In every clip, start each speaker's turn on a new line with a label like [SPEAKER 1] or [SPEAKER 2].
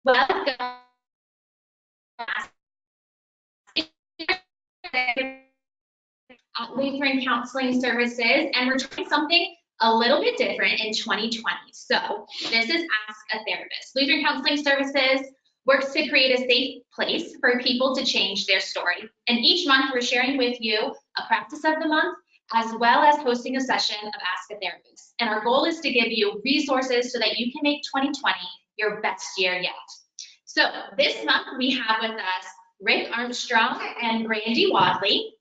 [SPEAKER 1] Welcome Lutheran Counseling Services, and we're trying something a little bit different in 2020. So this is Ask a Therapist. Lutheran Counseling Services works to create a safe place for people to change their story. And each month we're sharing with you a practice of the month, as well as hosting a session of Ask a Therapist. And our goal is to give you resources so that you can make 2020 your best year yet. So this month we have with us Rick Armstrong and Brandy Wadley,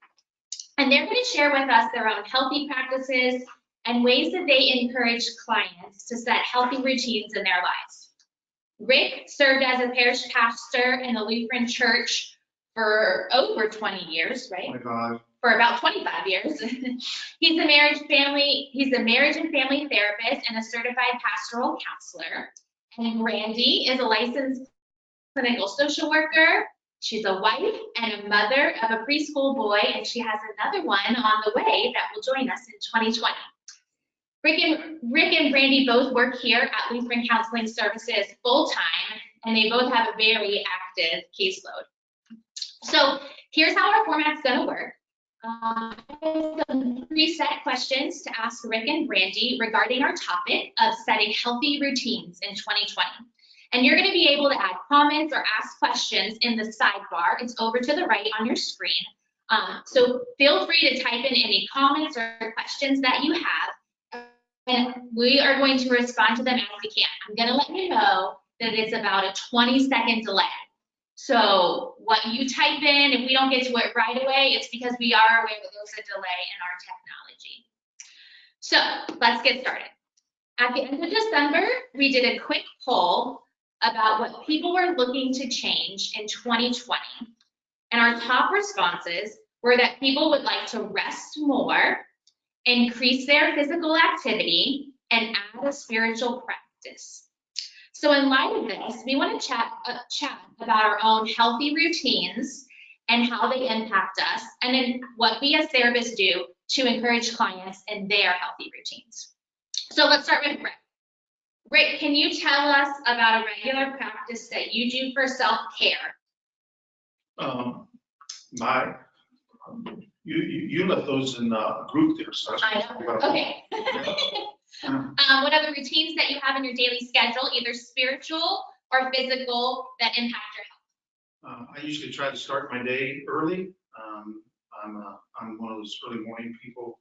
[SPEAKER 1] and they're going to share with us their own healthy practices and ways that they encourage clients to set healthy routines in their lives. Rick served as a parish pastor in the Lutheran Church for over 20 years, right?
[SPEAKER 2] 25.
[SPEAKER 1] For about 25 years. He's a marriage and family therapist and a certified pastoral counselor. And Brandy is a licensed clinical social worker. She's a wife and a mother of a preschool boy, and she has another one on the way that will join us in 2020. Rick and Brandy both work here at Lutheran Counseling Services full-time, and they both have a very active caseload. So here's how our format's going to work. Some preset questions to ask Rick and Brandy regarding our topic of setting healthy routines in 2020. And you're going to be able to add comments or ask questions in the sidebar. It's over to the right on your screen. So feel free to type in any comments or questions that you have, and we are going to respond to them as we can. I'm going to let you know that it's about a 20-second delay. So what you type in, if we don't get to it right away, it's because we are aware that there's a delay in our technology. So let's get started. At the end of December, we did a quick poll about what people were looking to change in 2020. And our top responses were that people would like to rest more, increase their physical activity, and add a spiritual practice. So in light of this, we want to chat about our own healthy routines and how they impact us, and then what we as therapists do to encourage clients in their healthy routines. So let's start with Rick. Rick, can you tell us about a regular practice that you do for self-care?
[SPEAKER 2] You left those in a group there, so
[SPEAKER 1] I know. Okay. What other routines that you have in your daily schedule, either spiritual or physical, that impact your health?
[SPEAKER 2] I usually try to start my day early. I'm one of those early morning people,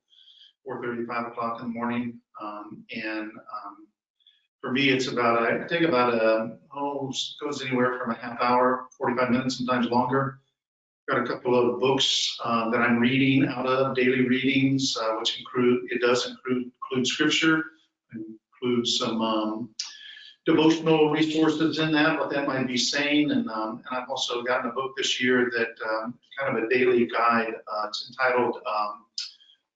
[SPEAKER 2] 4:30, 5 o'clock in the morning, for me, it's about, I take about goes anywhere from a half hour, 45 minutes, sometimes longer. Got a couple of books that I'm reading out of, daily readings, which does include scripture, includes some devotional resources in that, what that might be saying. And I've also gotten a book this year that kind of a daily guide. It's entitled,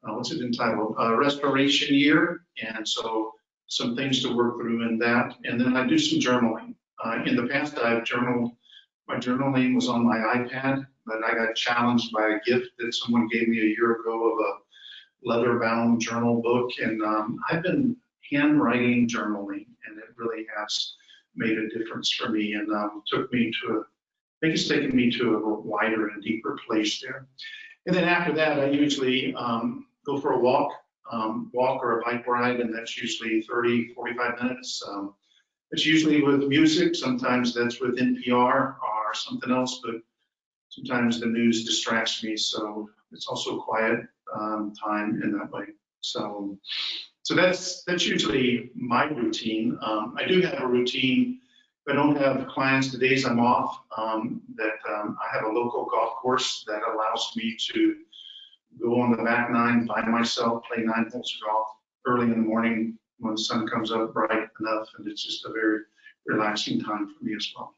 [SPEAKER 2] what's it entitled? Restoration Year. And so some things to work through in that. And then I do some journaling. In the past, I've journaled. My journaling was on my iPad, but I got challenged by a gift that someone gave me a year ago of a leather-bound journal book. And I've been handwriting journaling, and it really has made a difference for me, and took me to I think it's taken me to a wider and deeper place there. And then after that, I usually go for a walk or a bike ride, and that's usually 30, 45 minutes. It's usually with music. Sometimes that's with NPR or something else, but sometimes the news distracts me, so it's also quiet time in that way. So that's usually my routine. I do have a routine. If I don't have clients the days I'm off, I have a local golf course that allows me to go on the back nine by myself, play 9 holes of golf early in the morning when the sun comes up bright enough, and it's just a very relaxing time for me as well.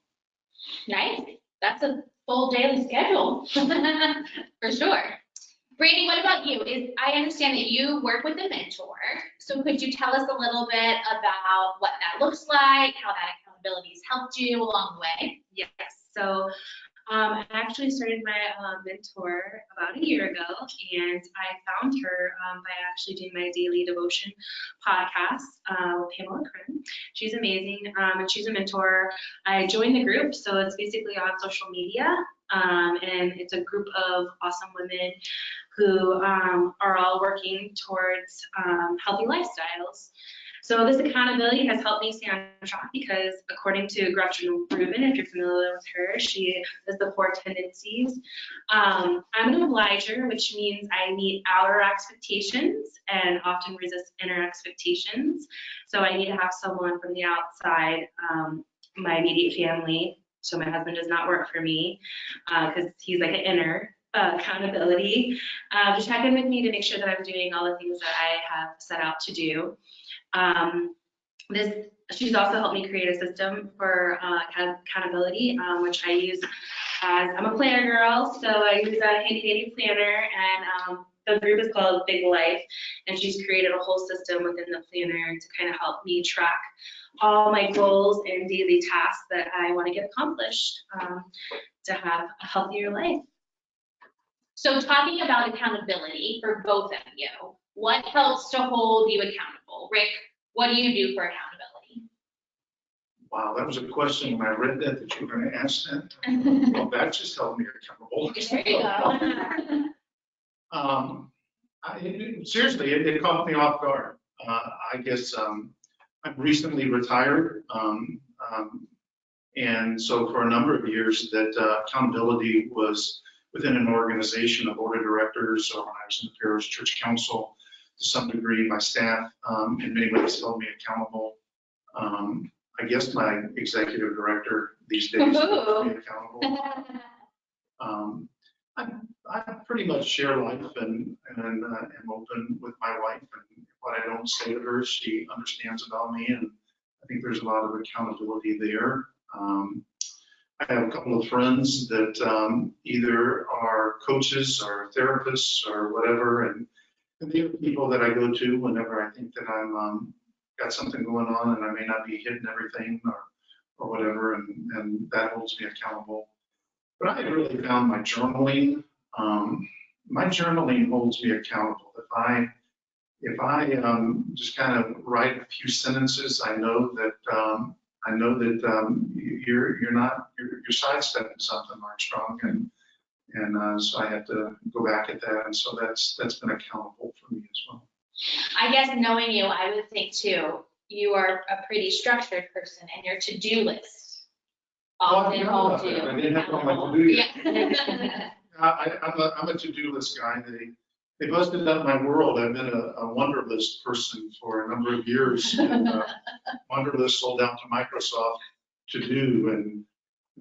[SPEAKER 1] Nice. That's a full daily schedule for sure. Brandy, what about you? I understand that you work with a mentor, so could you tell us a little bit about what that looks like, how that accountability has helped you along the way?
[SPEAKER 3] Yes. So I actually started my mentor about a year ago, and I found her by actually doing my daily devotion podcast with Pamela Krim. She's amazing, and she's a mentor. I joined the group, so it's basically on social media, and it's a group of awesome women who are all working towards healthy lifestyles. So this accountability has helped me stay on track because according to Gretchen Rubin, if you're familiar with her, she has the 4 tendencies. I'm an obliger, which means I meet outer expectations and often resist inner expectations. So I need to have someone from the outside, my immediate family. So my husband does not work for me because he's like an inner accountability to check in with me to make sure that I'm doing all the things that I have set out to do. She's also helped me create a system for accountability, which I use as I'm a planner girl, so I use a handy planner, and the group is called Big Life, and she's created a whole system within the planner to kind of help me track all my goals and daily tasks that I want to get accomplished to have a healthier life.
[SPEAKER 1] So talking about accountability for both of you, what helps to hold you accountable? Rick, what do you do for accountability?
[SPEAKER 2] Wow, that was a question when I read that you were going to ask that. Well, that just held me accountable.
[SPEAKER 1] There you go.
[SPEAKER 2] Seriously, it caught me off guard. I guess I'm recently retired, and so for a number of years that accountability was within an organization, a board of directors, or when I was in the parish church council, to some degree, my staff in many ways held me accountable. I guess my executive director these days holds me accountable. I pretty much share life and am open with my wife, and what I don't say to her, she understands about me, and I think there's a lot of accountability there. I have a couple of friends that either are coaches or therapists or whatever, and they are people that I go to whenever I think that I'm got something going on and I may not be hitting everything or whatever, and that holds me accountable. But I really found my journaling. My journaling holds me accountable. If I just kind of write a few sentences, I know that you're sidestepping something, Armstrong, and so I have to go back at that, and so that's been accountable for me as well.
[SPEAKER 1] I guess knowing you, I would think too, you are a pretty structured person, and your to-do list often holds you
[SPEAKER 2] I didn't have my to-do yet.
[SPEAKER 1] Yeah.
[SPEAKER 2] I'm a to-do list guy. They busted up my world. I've been a Wunderlist person for a number of years. And, Wunderlist sold out to Microsoft to do, and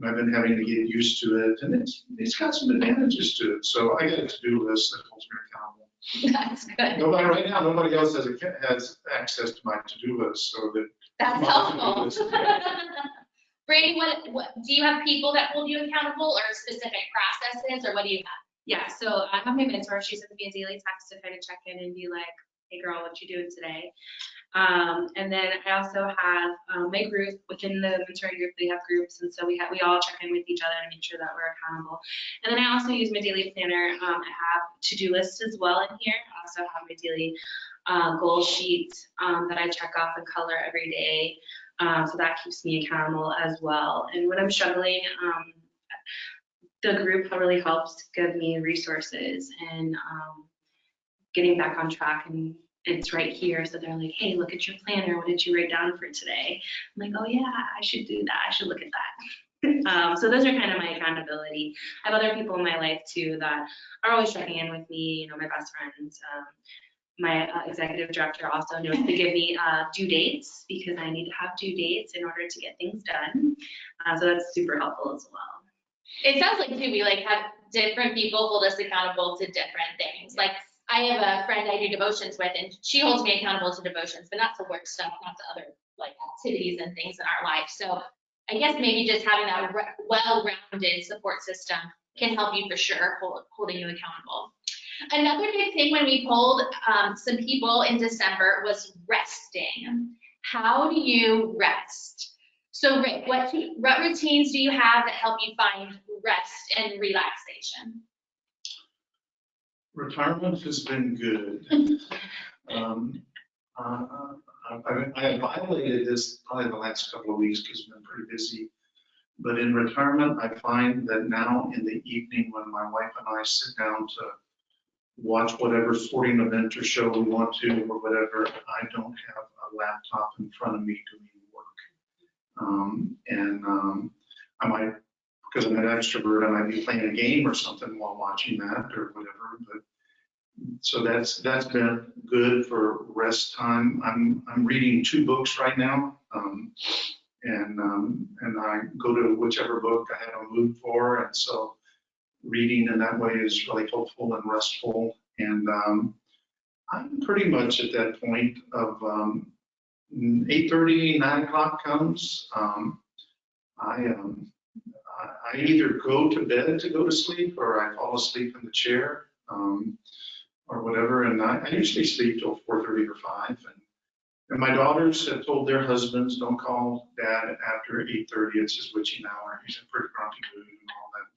[SPEAKER 2] I've been having to get used to it. And it's got some advantages to it. So I got a to-do list that holds me accountable.
[SPEAKER 1] That's good.
[SPEAKER 2] Nobody else has access to my to-do list, so
[SPEAKER 1] that's helpful. Brady, what do you have people that hold you accountable, or specific processes, or what do you have?
[SPEAKER 3] Yeah, so I have my mentor. She sends me a daily text to kind of check in and be like, hey girl, what you doing today? And then I also have my group within the mentoring group. We have groups, and so we all check in with each other to make sure that we're accountable. And then I also use my daily planner. I have to-do lists as well in here. I also have my daily goal sheet that I check off and color every day. So that keeps me accountable as well. And when I'm struggling, the group really helps give me resources and getting back on track, and it's right here. So they're like, hey, look at your planner. What did you write down for today? I'm like, oh yeah, I should do that. I should look at that. So those are kind of my accountability. I have other people in my life too that are always checking in with me, my best friends. My executive director also knows to give me due dates, because I need to have due dates in order to get things done. So that's super helpful as well.
[SPEAKER 1] It sounds like too, we have different people hold us accountable to different things. Like I have a friend I do devotions with, and she holds me accountable to devotions, but not to work stuff, not to other activities and things in our life. So I guess maybe just having that well-rounded support system can help you for sure, holding you accountable. Another big thing when we polled some people in December was resting. How do you rest? So Rick, what routines do you have that help you find rest and relaxation?
[SPEAKER 2] Retirement has been good. I have violated this probably the last couple of weeks because I've been pretty busy. But in retirement, I find that now in the evening when my wife and I sit down to watch whatever sporting event or show we want to or whatever, I don't have a laptop in front of me doing work. I might, because I'm an extrovert, I might be playing a game or something while watching that or whatever. But so that's been good for rest time. I'm reading 2 books right now, and I go to whichever book I have a mood for, and so reading in that way is really helpful and restful. And I'm pretty much at that point of 8:30, 9 o'clock comes. I either go to bed to go to sleep, or I fall asleep in the chair. Or whatever, and I usually sleep till 4:30 or 5. And my daughters have told their husbands, don't call dad after 8:30, it's his witching hour. He's in a pretty grumpy mood and all that.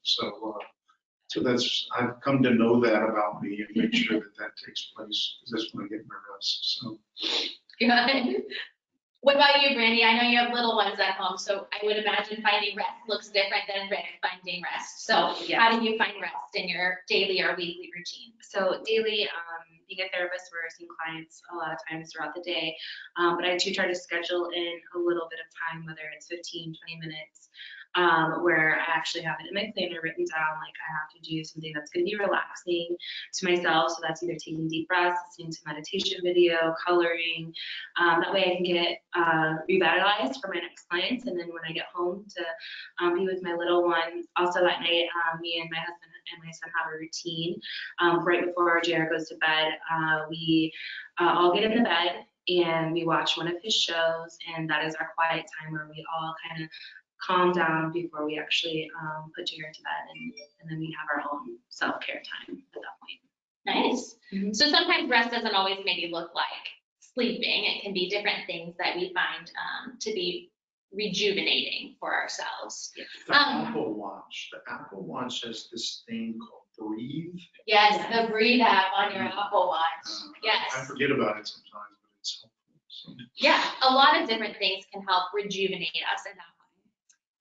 [SPEAKER 2] So that's, I've come to know that about me and make sure that takes place, because that's when I get my rest. So.
[SPEAKER 1] Good. What about you, Brandy? I know you have little ones at home, so I would imagine finding rest looks different than Rick finding rest. So
[SPEAKER 3] yes.
[SPEAKER 1] How do you find rest in your daily or weekly routine?
[SPEAKER 3] So daily, being a therapist, we're seeing clients a lot of times throughout the day, but I do try to schedule in a little bit of time, whether it's 15, 20 minutes, where I actually have it in my planner written down, like I have to do something that's going to be relaxing to myself. So that's either taking deep breaths, listening to meditation video, coloring. That way I can get revitalized for my next clients. And then when I get home to be with my little one, also at night, me and my husband and my son have a routine. Right before Jared goes to bed, we all get in the bed and we watch one of his shows. And that is our quiet time where we all kind of calm down before we actually put Jared to bed, and then we have our own self-care time at that point.
[SPEAKER 1] Nice. Mm-hmm. So sometimes rest doesn't always maybe look like sleeping. It can be different things that we find to be rejuvenating for ourselves.
[SPEAKER 2] Yes. The Apple Watch has this thing called Breathe.
[SPEAKER 1] Yes, the Breathe app on your Apple Watch. Yes.
[SPEAKER 2] I forget about it sometimes, but it's helpful. So.
[SPEAKER 1] Yeah, a lot of different things can help rejuvenate us in that way.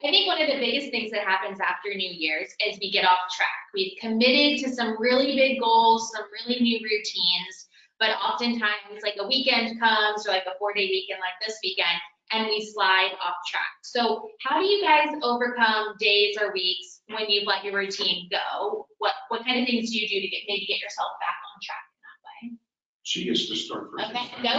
[SPEAKER 1] I think one of the biggest things that happens after New Year's is we get off track. We've committed to some really big goals, some really new routines, but oftentimes like a weekend comes or like a 4-day weekend like this weekend, and we slide off track. So how do you guys overcome days or weeks when you've let your routine go? What kind of things do you do to maybe get yourself back on track in that way?
[SPEAKER 2] She gets to start first.
[SPEAKER 1] Okay, go.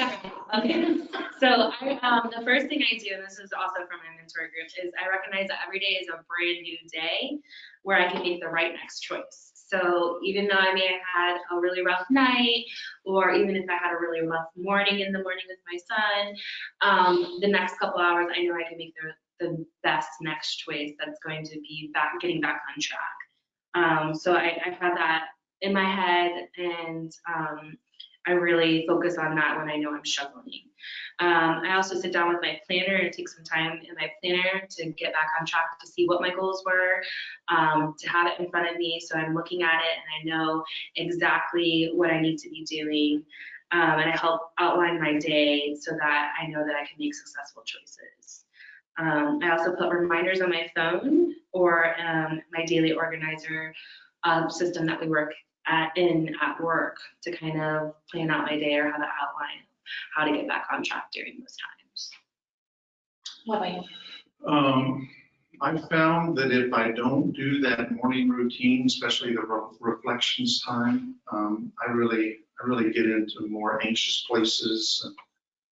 [SPEAKER 3] Okay. So the first thing I do, and this is also from my mentor group, is I recognize that every day is a brand new day where I can make the right next choice. So even though I may have had a really rough night, or even if I had a really rough morning in the morning with my son, the next couple hours, I know I can make the best next choice that's going to be getting back on track. So I have that in my head, and I really focus on that when I know I'm struggling. I also sit down with my planner and take some time in my planner to get back on track, to see what my goals were, to have it in front of me so I'm looking at it and I know exactly what I need to be doing. And I help outline my day so that I know that I can make successful choices. I also put reminders on my phone or my daily organizer system that we work at work to kind of plan out my day or have an outline how to get back on track during those times.
[SPEAKER 1] What about you?
[SPEAKER 2] I found that if I don't do that morning routine, especially the reflections time, I really get into more anxious places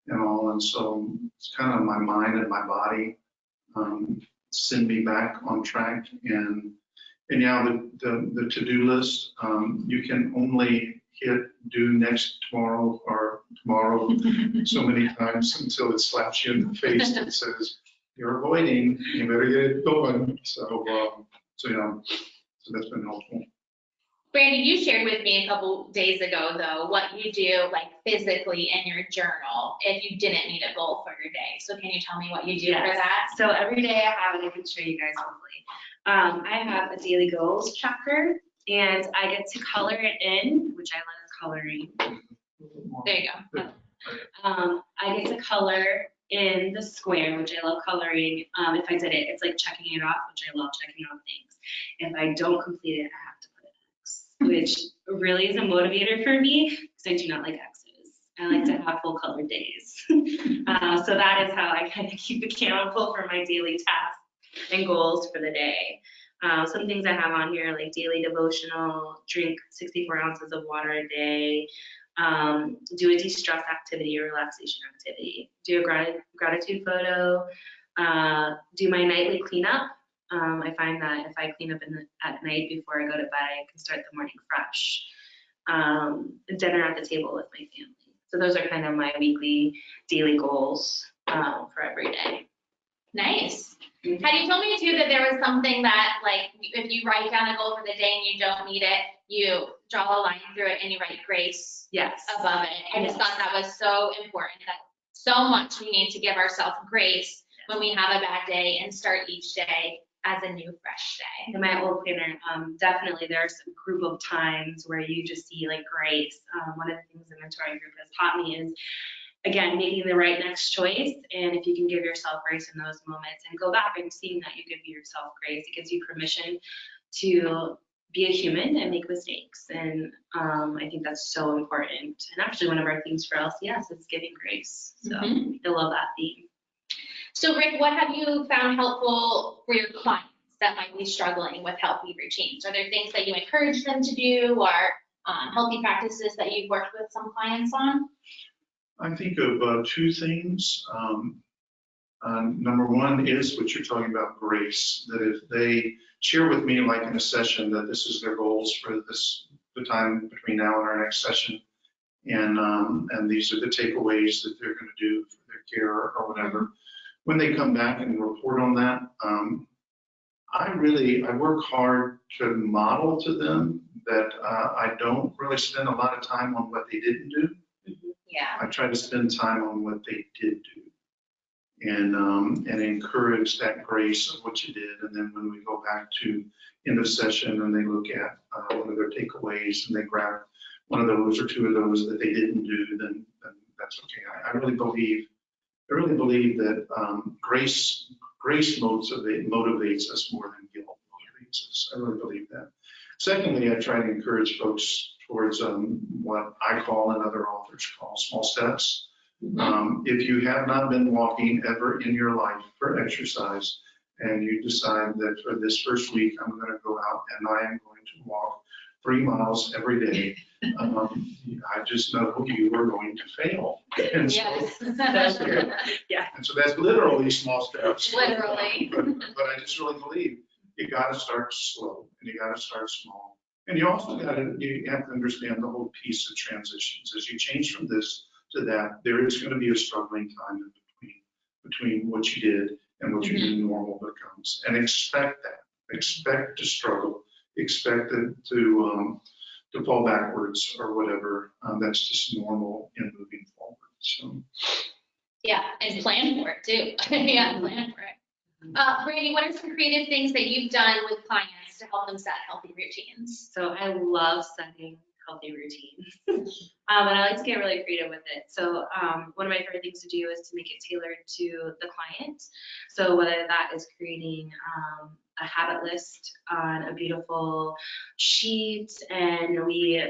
[SPEAKER 2] and all, and so it's kind of my mind and my body send me back on track. And yeah, the to-do list, you can only hit do next tomorrow or tomorrow so many times until it slaps you in the face and says, you're avoiding, you better get it going. So yeah, so that's been helpful.
[SPEAKER 1] Brandy, you shared with me a couple days ago, though, what you do like physically in your journal if you didn't meet a goal for your day. So can you tell me what you do for that?
[SPEAKER 3] So every day I have, and I can show you guys hopefully. I have a daily goals tracker, and I get to color it in, which I love coloring.
[SPEAKER 1] There you go.
[SPEAKER 3] I get to color in the square, which I love coloring. If I did it, it's like checking it off, which I love checking off things. If I don't complete it, I have to put an X, which really is a motivator for me because I do not like X's. I like to have full color days. So that is how I kind of keep accountable for my daily tasks and goals for the day. Some things I have on here like daily devotional, drink 64 ounces of water a day, do a de-stress activity or relaxation activity, do a gratitude photo, do my nightly cleanup. I find that if I clean up at night before I go to bed, I can start the morning fresh. Dinner at the table with my family. So those are kind of my weekly, daily goals for every day.
[SPEAKER 1] Nice. Had you told me too that there was something that like if you write down a goal for the day and you don't meet it, you draw a line through it and you write grace above it. I just thought that was so important, that so much we need to give ourselves grace when we have a bad day and start each day as a new fresh day.
[SPEAKER 3] In my old planner, definitely there's a group of times where you just see like grace. One of the things the mentoring group has taught me is, again, making the right next choice. And if you can give yourself grace in those moments and go back and seeing that you give yourself grace, it gives you permission to be a human and make mistakes. And I think that's so important. And actually one of our themes for LCS is giving grace. So I love that theme.
[SPEAKER 1] So Rick, what have you found helpful for your clients that might be struggling with healthy routines? Are there things that you encourage them to do, or healthy practices that you've worked with some clients on?
[SPEAKER 2] I think of two things. Number one is what you're talking about, grace. That if they share with me, like in a session, that this is their goals for the time between now and our next session, and these are the takeaways that they're going to do for their care or whatever. When they come back and report on that, I work hard to model to them that I don't really spend a lot of time on what they didn't do. I try to spend time on what they did do, and encourage that grace of what you did. And then when we go back to end of session and they look at one of their takeaways and they grab one of those or two of those that they didn't do, then that's okay. I really believe that grace motivates us more than guilt motivates us. I really believe that. Secondly, I try to encourage folks towards what I call and other authors call small steps. If you have not been walking ever in your life for exercise, and you decide that for this first week, I'm going to go out and I am going to walk 3 miles every day, I just know you are going to fail. And so, and so that's literally small steps.
[SPEAKER 1] Literally.
[SPEAKER 2] But I just really believe you got to start slow and you got to start small. And you also you have to understand the whole piece of transitions. As you change from this to that, there is going to be a struggling time in between what you did and what your new normal becomes. And expect that. Expect to struggle. Expect it to fall backwards or whatever. That's just normal in moving forward. So.
[SPEAKER 1] Yeah, and plan for it too. Plan for it. Brandy, what are some creative things that you've done with clients to help them set healthy routines?
[SPEAKER 3] So I love setting healthy routines. And I like to get really creative with it. So one of my favorite things to do is to make it tailored to the client. So whether that is creating a habit list on a beautiful sheet and we,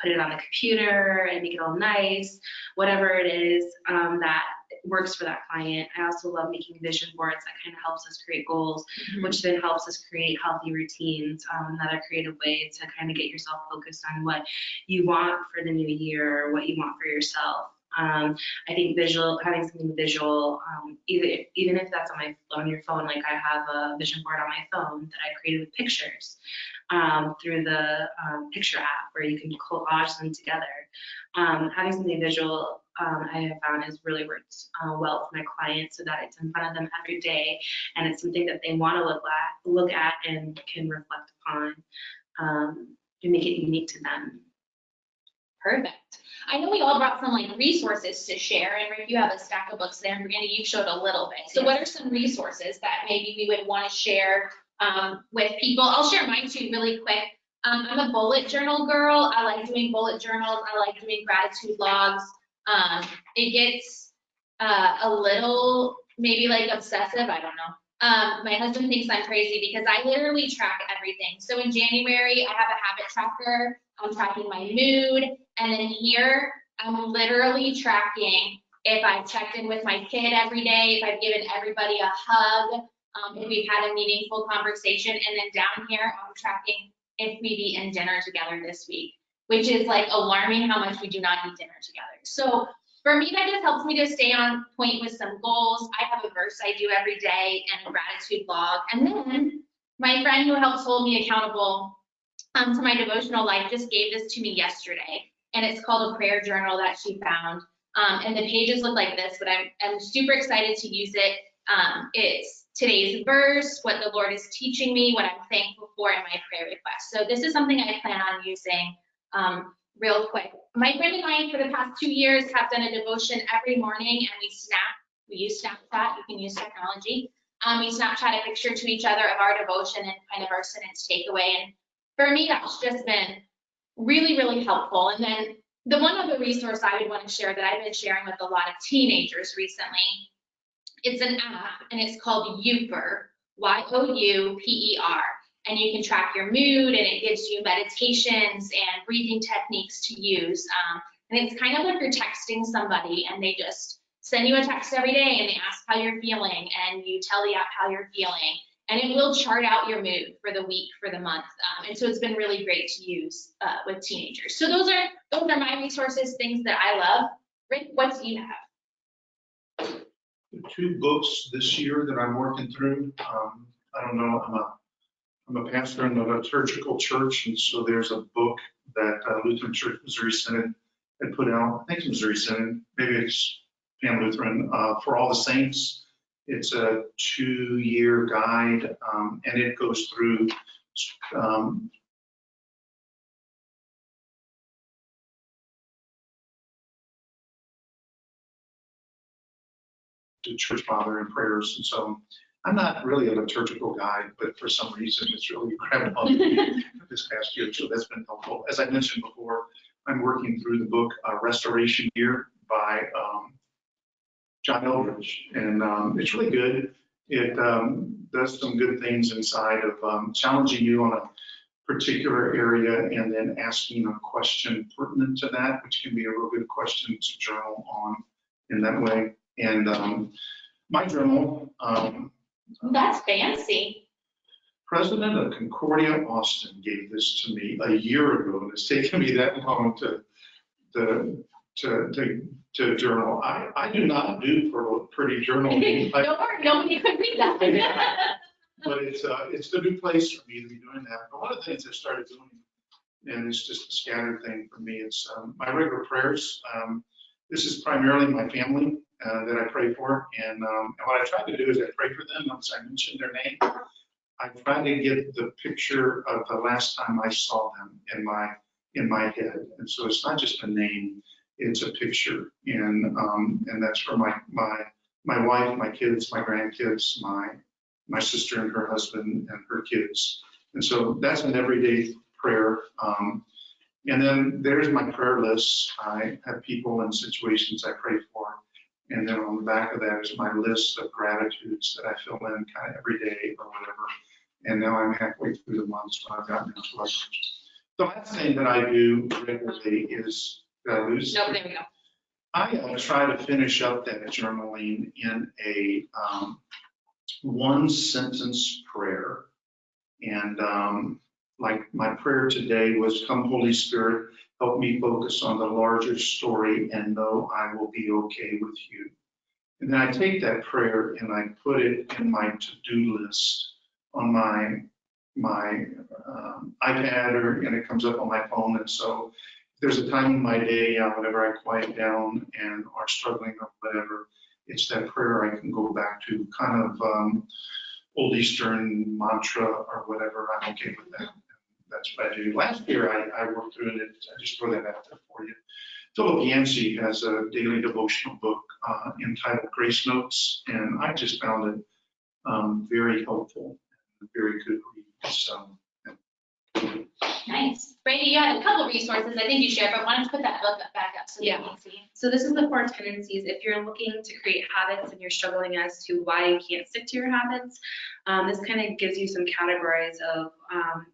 [SPEAKER 3] put it on the computer and make it all nice, whatever it is that works for that client. I also love making vision boards that kind of helps us create goals, which then helps us create healthy routines, another creative way to kind of get yourself focused on what you want for the new year, or what you want for yourself. I think having something visual, even if that's on your phone, like I have a vision board on my phone that I created with pictures through the picture app where you can collage them together. Having something visual, I have found has really worked well for my clients, so that it's in front of them every day and it's something that they want to look at and can reflect upon. and make it unique to them.
[SPEAKER 1] Perfect. I know we all brought some like resources to share, and Rick, you have a stack of books there, and Randy, you showed a little bit. So what are some resources that maybe we would want to share with people? I'll share mine too really quick. I'm a bullet journal girl. I like doing bullet journals. I like doing gratitude logs. It gets a little maybe like obsessive, I don't know. My husband thinks I'm crazy because I literally track everything. So in January, I have a habit tracker. I'm tracking my mood. And then here, I'm literally tracking if I've checked in with my kid every day, if I've given everybody a hug, if we've had a meaningful conversation. And then down here, I'm tracking if we've eaten dinner together this week, which is like alarming how much we do not eat dinner together. So for me, that just helps me to stay on point with some goals. I have a verse I do every day and a gratitude log. And then my friend who helps hold me accountable to my devotional life just gave this to me yesterday. And it's called a prayer journal that she found. And the pages look like this, but I'm super excited to use it. It's today's verse, what the Lord is teaching me, what I'm thankful for, and my prayer request. So this is something I plan on using real quick. My friend and I, for the past 2 years, have done a devotion every morning, and we use Snapchat. You can use technology. We Snapchat a picture to each other of our devotion and kind of our sentence takeaway. And for me, that's just been really, really helpful. And then the one other resource I would want to share that I've been sharing with a lot of teenagers recently, it's an app, and it's called Youper, Y-O-U-P-E-R. And you can track your mood, and it gives you meditations and breathing techniques to use. And it's kind of like you're texting somebody, and they just send you a text every day, and they ask how you're feeling, and you tell the app how you're feeling. And it will chart out your mood for the week, for the month. And so it's been really great to use with teenagers. So those are my resources, things that I love. Rick, what do you have?
[SPEAKER 2] The 2 books this year that I'm working through, I don't know, I'm a pastor in the liturgical church, and so there's a book that Lutheran Church Missouri Synod had put out. I think it's Missouri Synod, maybe it's Pan Lutheran, for all the saints. It's a 2-year guide, and it goes through to church father and prayers. And so I'm not really a liturgical guy, but for some reason it's really grabbed on me this past year. So that's been helpful. As I mentioned before, I'm working through the book Restoration Year by John Eldridge, and it's really good. It does some good things inside of challenging you on a particular area and then asking a question pertinent to that, which can be a real good question to journal on in that way. And my journal.
[SPEAKER 1] That's fancy.
[SPEAKER 2] President of Concordia Austin gave this to me a year ago, and it's taken me that long to journal. I do not do pretty journaling.
[SPEAKER 1] Don't worry, nobody could read that.
[SPEAKER 2] But it's the new place for me to be doing that. But one of the things I started doing, and it's just a scattered thing for me, it's my regular prayers. This is primarily my family that I pray for, and what I try to do is I pray for them once I mention their name. I try to get the picture of the last time I saw them in my head, and so it's not just a name; it's a picture, and that's for my wife, my kids, my grandkids, my sister and her husband and her kids, and so that's an everyday prayer. And then there's my prayer list. I have people and situations I pray for. And then on the back of that is my list of gratitudes that I fill in kind of every day or whatever. And now I'm halfway through the month, so I've gotten into it. The last thing that I do regularly is,
[SPEAKER 1] No, there we go.
[SPEAKER 2] I try to finish up that journaling in a 1-sentence prayer. And like my prayer today was, come Holy Spirit, help me focus on the larger story and know I will be okay with you. And then I take that prayer and I put it in my to-do list on my iPad, and it comes up on my phone. And so if there's a time in my day, whenever I quiet down and are struggling or whatever, it's that prayer I can go back to, kind of old Eastern mantra or whatever. I'm okay with that. that's what I do. Last year, I worked through it. I just throw that out there for you. Philip Yancey has a daily devotional book entitled Grace Notes, and I just found it very helpful, very good read. So,
[SPEAKER 1] Nice. Brady, you had a couple resources I think you shared, but why don't you put that book back up so
[SPEAKER 3] Yeah.
[SPEAKER 1] we can see?
[SPEAKER 3] So this is the 4 tendencies. If you're looking to create habits and you're struggling as to why you can't stick to your habits, this kind of gives you some categories of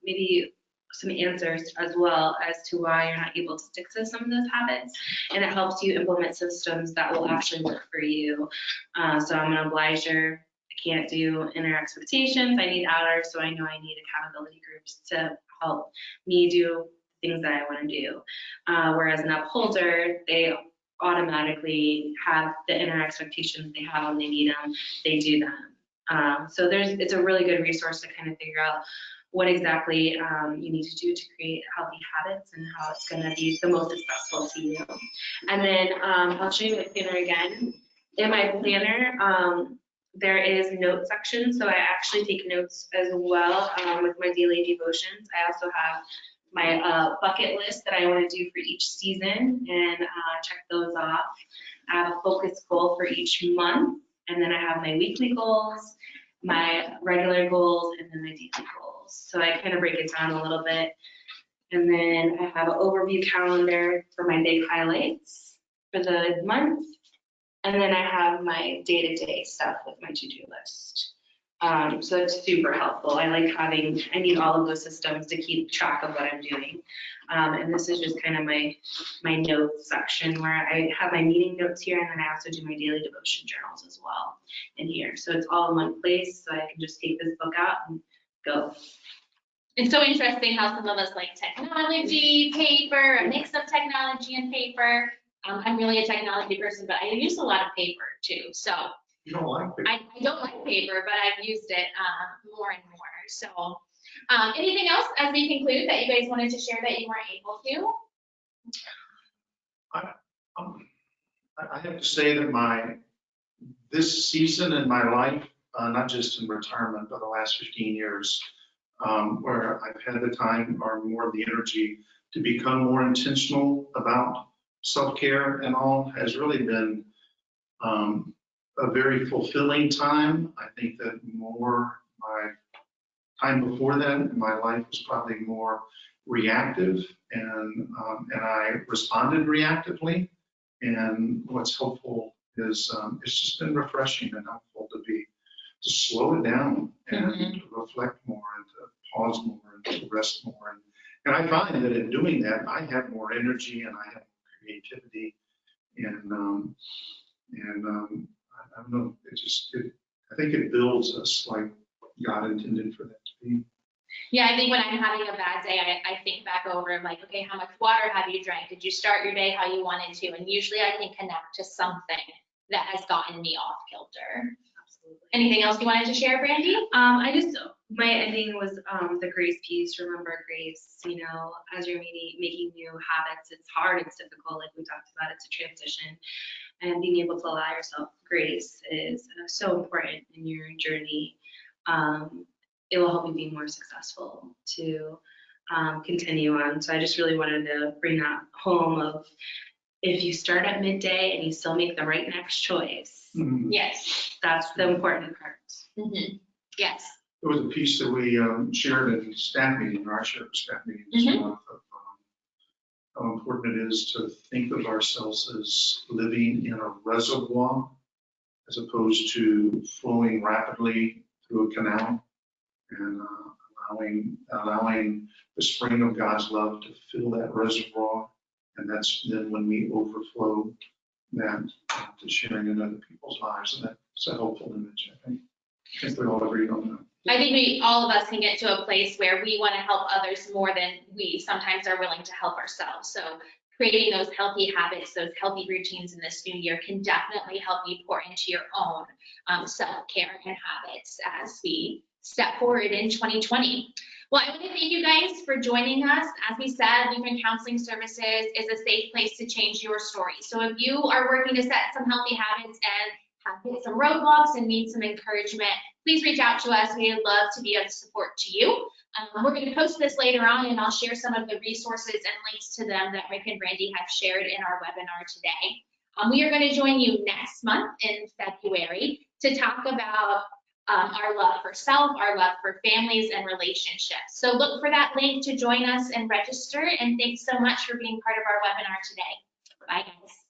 [SPEAKER 3] maybe some answers as well as to why you're not able to stick to some of those habits. And it helps you implement systems that will actually work for you. So I'm an obliger. I can't do inner expectations. I need outers, so I know I need accountability groups to help me do things that I want to do. Whereas an upholder, they automatically have the inner expectations they have when they need them, they do them. So it's a really good resource to kind of figure out what exactly you need to do to create healthy habits and how it's going to be the most successful to you. And then I'll show you my planner again. In my planner, there is note section, so I actually take notes as well with my daily devotions. I also have my bucket list that I want to do for each season and check those off. I have a focus goal for each month, and then I have my weekly goals, my regular goals, and then my daily goals. So I kind of break it down a little bit. And then I have an overview calendar for my big highlights for the month. And then I have my day-to-day stuff with my to-do list. So it's super helpful. I need all of those systems to keep track of what I'm doing. And this is just kind of my notes section where I have my meeting notes here, and then I also do my daily devotion journals as well in here. So it's all in one place, so I can just take this book out and go.
[SPEAKER 1] It's so interesting how some of us like technology, paper, a mix of technology and paper. I'm really a technology person, but I use a lot of paper too. So
[SPEAKER 2] you don't like paper?
[SPEAKER 1] I don't like paper, but I've used it more and more. So anything else as we conclude that you guys wanted to share that you weren't able to?
[SPEAKER 2] I have to say that this season in my life, not just in retirement, but the last 15 years, where I've had the time or more of the energy to become more intentional about self-care and all, has really been a very fulfilling time. I think that my time before that, my life was probably more reactive, and I responded reactively. And what's helpful is it's just been refreshing and helpful to slow it down and to reflect more and to pause more and to rest more. And I find that in doing that, I have more energy and I have more creativity. And I don't know, I think it builds us like God intended for that to be.
[SPEAKER 1] Yeah, I think when I'm having a bad day, I think back over and like, okay, how much water have you drank? Did you start your day how you wanted to? And usually I can connect to something that has gotten me off kilter. Absolutely. Anything else you wanted to share, Brandy?
[SPEAKER 3] My ending was the grace piece. Remember grace, as you're making new habits, it's hard, it's difficult, like we talked about, it's a transition. And being able to allow yourself grace is so important in your journey. It will help you be more successful to continue on. So I just really wanted to bring that home of if you start at midday and you still make the right next choice.
[SPEAKER 2] Mm-hmm.
[SPEAKER 1] Yes.
[SPEAKER 3] That's the important part.
[SPEAKER 1] Mm-hmm. Yes.
[SPEAKER 2] There was a piece that we shared in staff meeting, or I shared at staff meeting this month, of how important it is to think of ourselves as living in a reservoir as opposed to flowing rapidly through a canal, and allowing the spring of God's love to fill that reservoir. And that's then when we overflow that to sharing in other people's lives. And that's a helpful image, I think. I think we all agree on that.
[SPEAKER 1] I think all of us can get to a place where we want to help others more than we sometimes are willing to help ourselves. So creating those healthy habits, those healthy routines in this new year can definitely help you pour into your own self-care and habits as we step forward in 2020. Well, I want to thank you guys for joining us. As we said, Lutheran Counseling Services is a safe place to change your story. So if you are working to set some healthy habits and have hit some roadblocks and need some encouragement, please reach out to us. We'd love to be of support to you. We're going to post this later on, and I'll share some of the resources and links to them that Rick and Randy have shared in our webinar today. We are going to join you next month in February to talk about our love for self, our love for families and relationships. So look for that link to join us and register. And thanks so much for being part of our webinar today. Bye, guys.